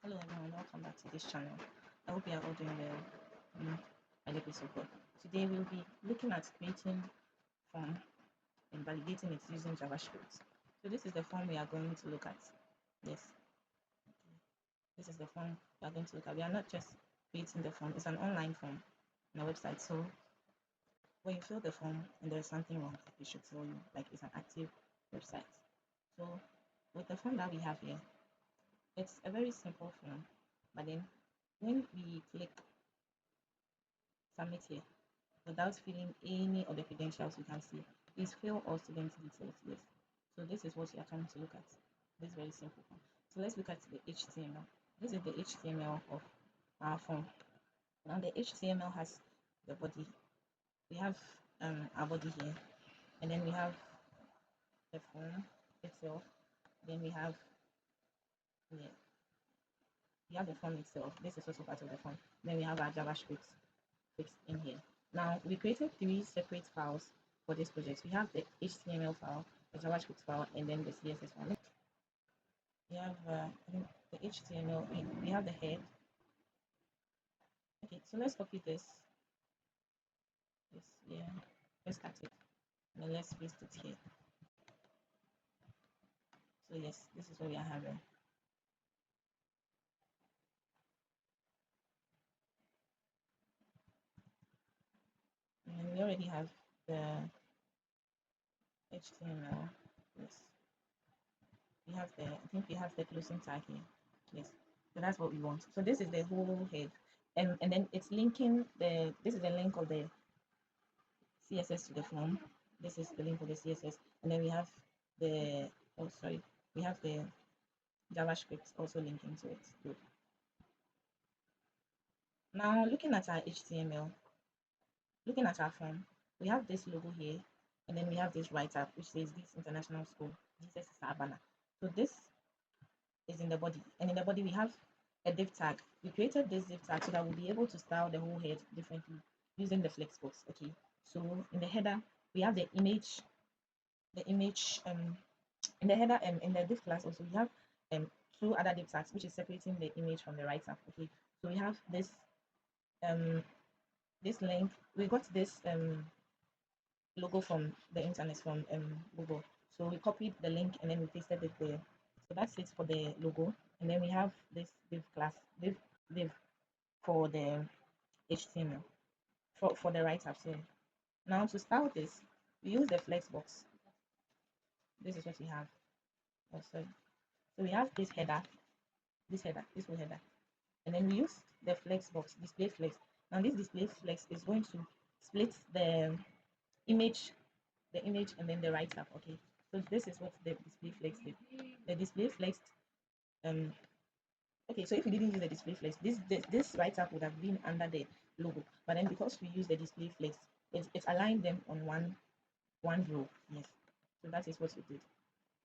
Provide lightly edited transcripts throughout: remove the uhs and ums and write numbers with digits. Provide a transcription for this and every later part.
Hello everyone, welcome back to this channel. I hope you are all doing well. I hope it's so good. Today we'll be looking at creating form and validating it using JavaScript. So this is the form we are going to look at. Yes, this is the form we are going to look at. We are not just creating the form, it's an online form on our website. So when you fill the form and there's something wrong, it should tell you like it's an active website. So with the form that we have here, it's a very simple form, but then when we click submit here without filling any of the credentials you can see, please fill all student details. Yes, so this is what you are trying to look at, this very simple form. So let's look at the HTML. This is the HTML of our form. Now the HTML has the body. We have our body here, and then we have the form itself. Then yeah, we have the form itself. This is also part of the form. Then we have our JavaScript fixed in here. Now we created three separate files for this project. We have the HTML file, the JavaScript file, and then the CSS file. We have I think the HTML. We have the head. Okay, so let's copy this here. Let's cut it and then let's paste it here. So yes, this is what we are having. And we already have the HTML. Yes, we have the. I think we have the closing tag here. Yes, so that's what we want. So this is the whole head, and then it's linking the. This is the link of the CSS to the form. This is the link for the CSS, and then we have the we have the JavaScript also linking to it. Good. Now looking at our HTML, looking at our form, we have this logo here, and then we have this write-up which says this international school, Jesus is our banner. So this is in the body, and in the body we have a div tag. We created this div tag so that we'll be able to style the whole head differently using the flexbox. Okay, so in the header we have the image in the header and in the div class also we have two other div tags which is separating the image from the write-up. Okay, so we have um this link. We got this logo from the internet from Google, so we copied the link and then we pasted it there. So that's it for the logo, and then we have this div class div for the HTML for the write-up. So now to style this, we use the flexbox. This is what we have. Oh, sorry. So we have this whole header, and then we use the flex box, display flex. Now this display flex is going to split image, the image and then the write-up. Okay, so this is what the display flex did. The display flex, um, okay, so if we didn't use the display flex, this write-up would have been under the logo, but then because we use the display flex, it aligned them on one row. Yes, so that is what we did.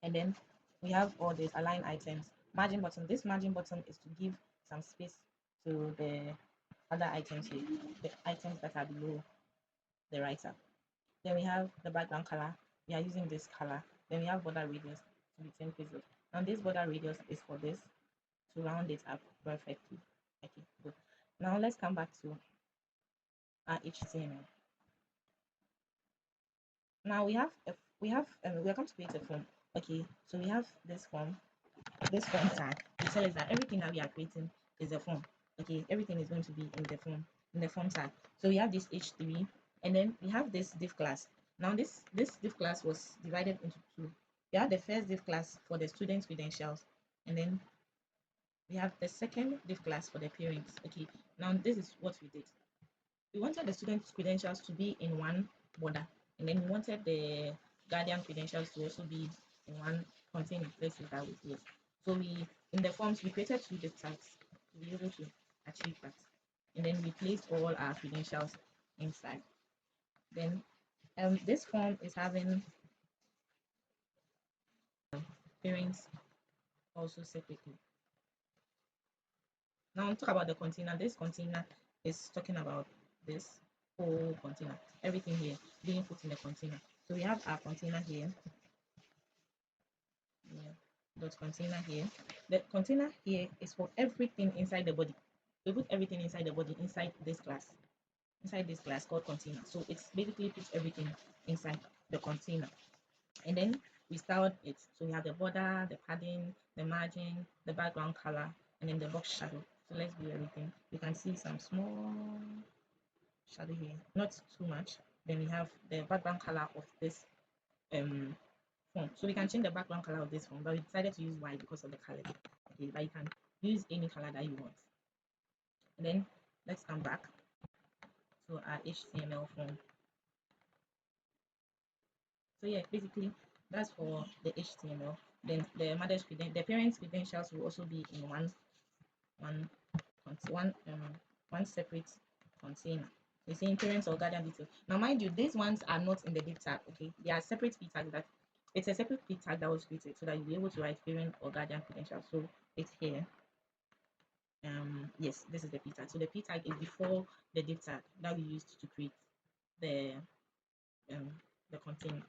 And then we have all these align items. Margin button, this margin button is to give some space to the other items here, the items that are below the writer. Then we have the background color. We are using this color. Then we have border radius to be 10 pixels. And this border radius is for this to round it up perfectly. Okay, good. Now let's come back to our HTML. Now we are going to create a form. Okay, so we have this form tag to tell us that everything that we are creating is a form. Okay, everything is going to be in the form tag. So we have this h3, and then we have this div class. Now this div class was divided into two. We have the first div class for the student credentials, and then we have the second div class for the parents. Okay, now this is what we did. We wanted the student credentials to be in one border, and then we wanted the guardian credentials to also be in one container. Let's see that with yes. So we in the forms we created two div tags to be able to achieve that, and then we placed all our credentials inside. Then this form is having parents also separately. Now I'll talk about the container. This container is talking about this whole container, everything here being put in the container. So we have our container here. Yeah. dot container here. The container here is for everything inside the body. We put everything inside the body inside this class called container. So it's basically puts everything inside the container. And then we styled it. So we have the border, the padding, the margin, the background color, and then the box shadow. So let's do everything. You can see some small shadow here, not too much. Then we have the background color of this font. So we can change the background color of this font, but we decided to use white because of the color. Okay, but you can use any color that you want. And then let's come back to our HTML form. So yeah, basically that's for the HTML. Then the mother's the parents' credentials will also be in one separate container. You're saying parents or guardian details. Now, mind you, these ones are not in the div tag. Okay, they are separate p tags. That it's a separate p tag that was created so that you'll be able to write parent or guardian credentials. So it's here. Yes, this is the p tag. So the p tag is before the div tag that we used to create the container.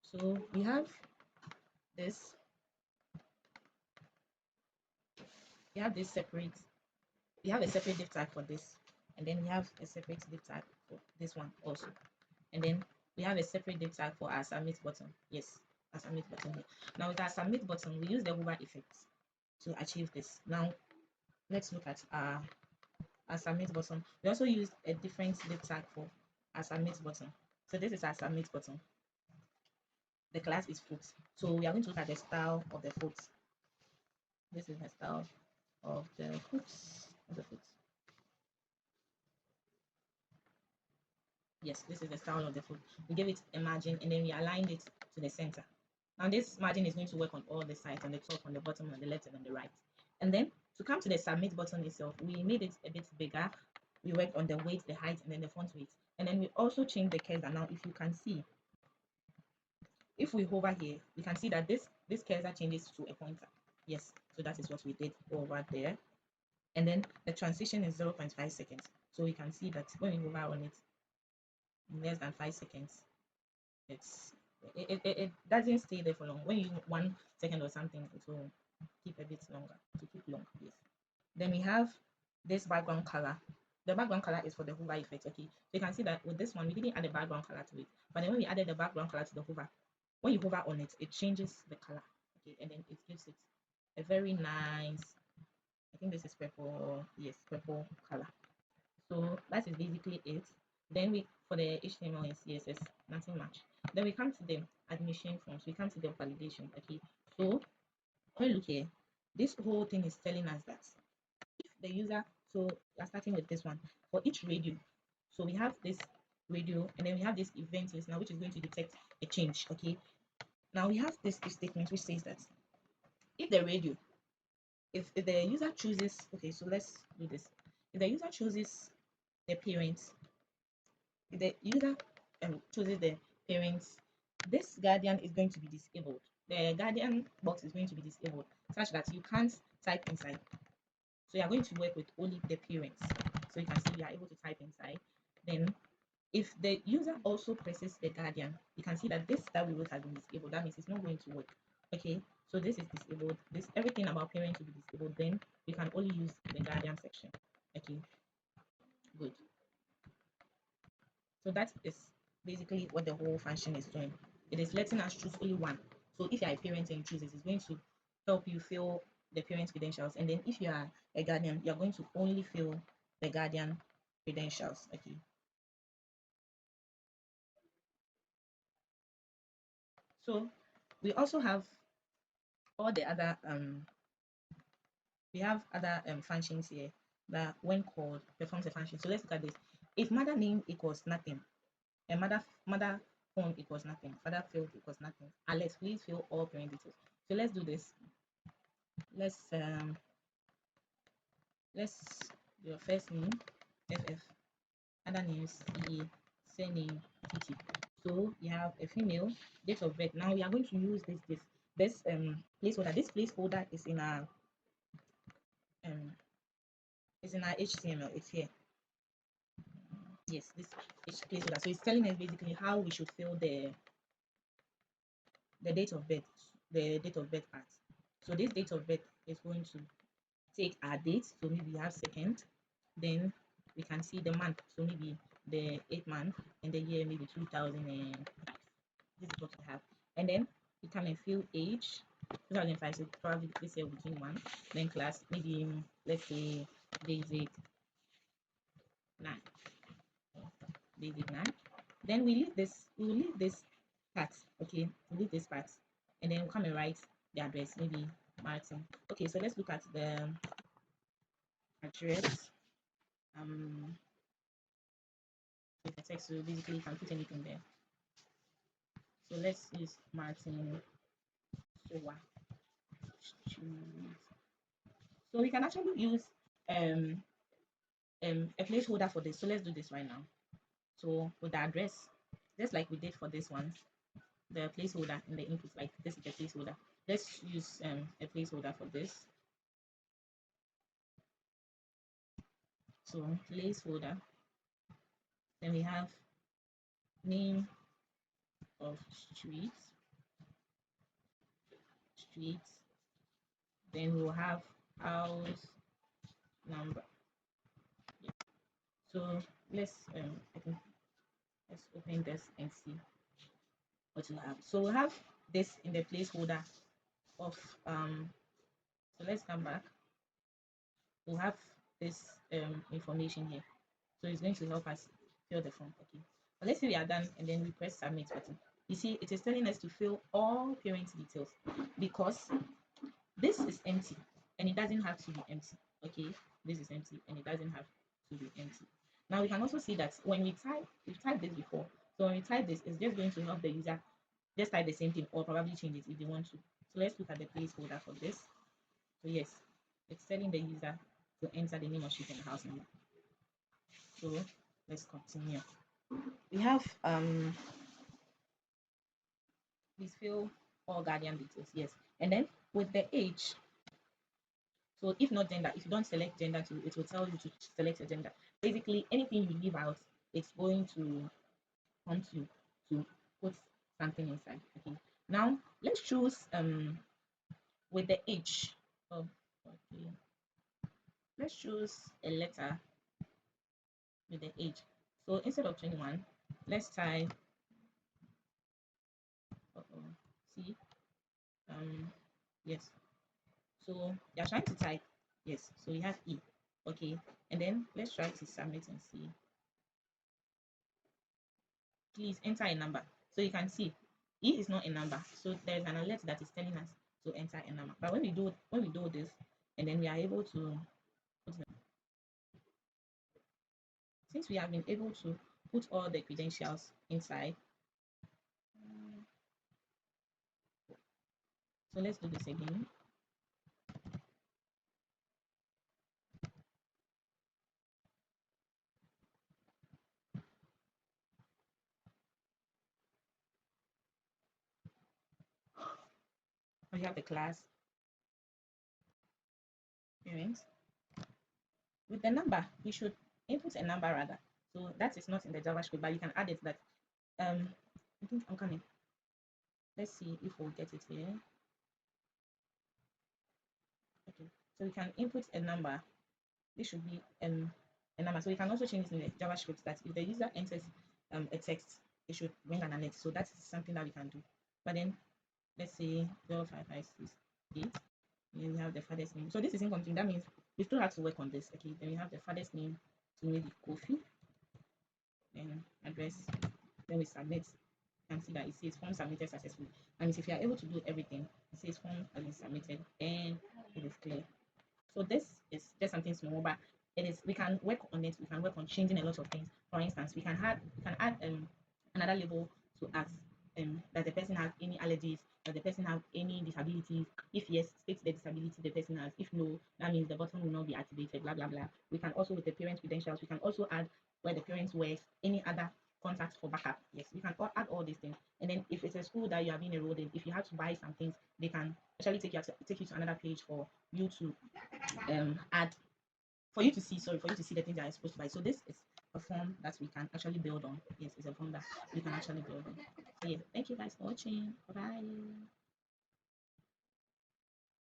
So we have this. We have this separate. We have a separate div tag for this, and then we have a separate div tag for this one also. And then we have a separate div tag for our submit button. Yes, our submit button here. Now with our submit button, we use the hover effect to achieve this. Now let's look at our submit button. We also use a different div tag for our submit button. So this is our submit button. The class is foot. So we are going to look at the style of the foot. This is the style of the foot. Yes, this is the style of the foot. We gave it a margin and then we aligned it to the center. Now this margin is going to work on all the sides, on the top, on the bottom, on the left, and on the right. And then to come to the submit button itself, we made it a bit bigger. We worked on the weight, the height, and then the font weight. And then we also changed the cursor. Now, if you can see, if we hover here, we can see that this cursor changes to a pointer. Yes, so that is what we did over there. And then the transition is 0.5 seconds. So we can see that when we hover on it, in less than 5 seconds, it doesn't stay there for long. When you 1 second or something, it will keep a bit longer, to keep long. Yes. Then we have this background color. The background color is for the hover effect. Okay, so you can see that with this one we didn't add a background color to it, but then when we added the background color to the hover, when you hover on it, it changes the color. Okay, and then it gives it a very nice, I think this is purple. Yes, purple color. So that is basically it. Then we, for the HTML and CSS, nothing much. Then we come to the admission forms. We come to the validation. Okay, so when you look here, this whole thing is telling us that if the user, so we are starting with this one for each radio. So we have this radio, and then we have this event listener, which is going to detect a change. Okay, now we have this if statement which says that if the radio, if the user chooses, okay, so let's do this. If the user chooses the parents, if the user chooses the parents, this guardian is going to be disabled. The guardian box is going to be disabled such that you can't type inside. So you are going to work with only the parents. So you can see you are able to type inside. Then if the user also presses the guardian, you can see that this that we wrote has been disabled. That means it's not going to work. Okay, so this is disabled. This everything about parents will be disabled. Then we can only use the guardian section. Okay, good. So that is basically what the whole function is doing. It is letting us choose only one. So if you are a parent and you choose it, it's going to help you fill the parent credentials. And then if you are a guardian, you're going to only fill the guardian credentials. Okay. So we also have all the other we have other functions here that when called performs a function. So let's look at this. If mother name equals nothing, and mother phone equals nothing, father field equals nothing, unless please fill all parent details. So let's do this. Let's do your first name FF, other names CA, surname TT. So you have a female, date of birth. Now we are going to use this placeholder. This placeholder is in our HTML. It's here. Yes, this placeholder. So it's telling us basically how we should fill the date of birth. the date of birth part. So this date of birth is going to take our date. So maybe we have second, then we can see the month. So maybe the 8th month and the year maybe 2005. This is what we have. And then we come and fill age 2005. So probably this year between one. Then class maybe let's say basic 9. Basic 9. Then we will leave this part. Okay, we leave this part and then we'll come and write the address, maybe Martin. Okay, so let's look at the address. With the text, so basically you can put anything there. So let's use Martin Sowa. So we can actually use um a placeholder for this. So let's do this right now. So with the address, just like we did for this one, the placeholder in the input, like this is the placeholder. Let's use a placeholder for this. So placeholder. Then we have name of street. Then we'll have house number. So let's I think let's open this and see what we have. So we have this in the placeholder of so let's come back. We'll have this information here. So it's going to help us fill the form. Okay. But let's say we are done and then we press submit button. You see, it is telling us to fill all parent details because this is empty and it doesn't have to be empty. Okay, this is empty and it doesn't have to be empty. Now we can also see that when we've typed this before. So when we type this, it's just going to help the user just type the same thing or probably change it if they want to. So let's look at the placeholder for this. So yes, it's telling the user to enter the name of street and the house number. So let's continue. We have please fill all guardian details. Yes, and then with the age. So if not gender, if you don't select gender, it will tell you to select a gender. Basically, anything you leave out, it's going to prompt you to put something inside. Okay. Now let's choose with the age. Oh, okay. Let's choose a letter with the age. So instead of 21, let's type see yes. So you're trying to type yes. So we have E. Okay, and then let's try to submit and see. Please enter a number. So you can see E is not a number. So there's an alert that is telling us to enter a number. But when we do this, and then we are able to since we have been able to put all the credentials inside. So let's do this again. We have the class parents. With the number, we should input a number rather. So that is not in the JavaScript, but you can add it that I think I'm coming. Let's see if we'll get it here. Okay, so we can input a number. This should be a number. So we can also change it in the JavaScript that if the user enters a text, it should bring an alert. So that's something that we can do. But then let's say 05568. Then we have the father's name. So this is incomplete. That means we still have to work on this. Okay, then we have the father's name to maybe Kofi. Then address. Then we submit. You can see that it says form submitted successfully. And if you are able to do everything, it says form has been submitted and it is clear. So this is just something small, but it is we can work on it. We can work on changing a lot of things. For instance, we can add another label to ask that the person has any allergies, that the person has any disabilities. If yes, state the disability the person has. If no, that means the button will not be activated. Blah blah blah. We can also with the parent credentials. We can also add where the parents work, any other contacts for backup. Yes, we can add all these things. And then if it's a school that you are being enrolled in, if you have to buy some things, they can actually take you to another page for you to add for you to see the things that are supposed to buy. So this is a form that we can actually build on. Yes, it's a form that we can actually build on. So yeah, thank you guys for watching. Bye.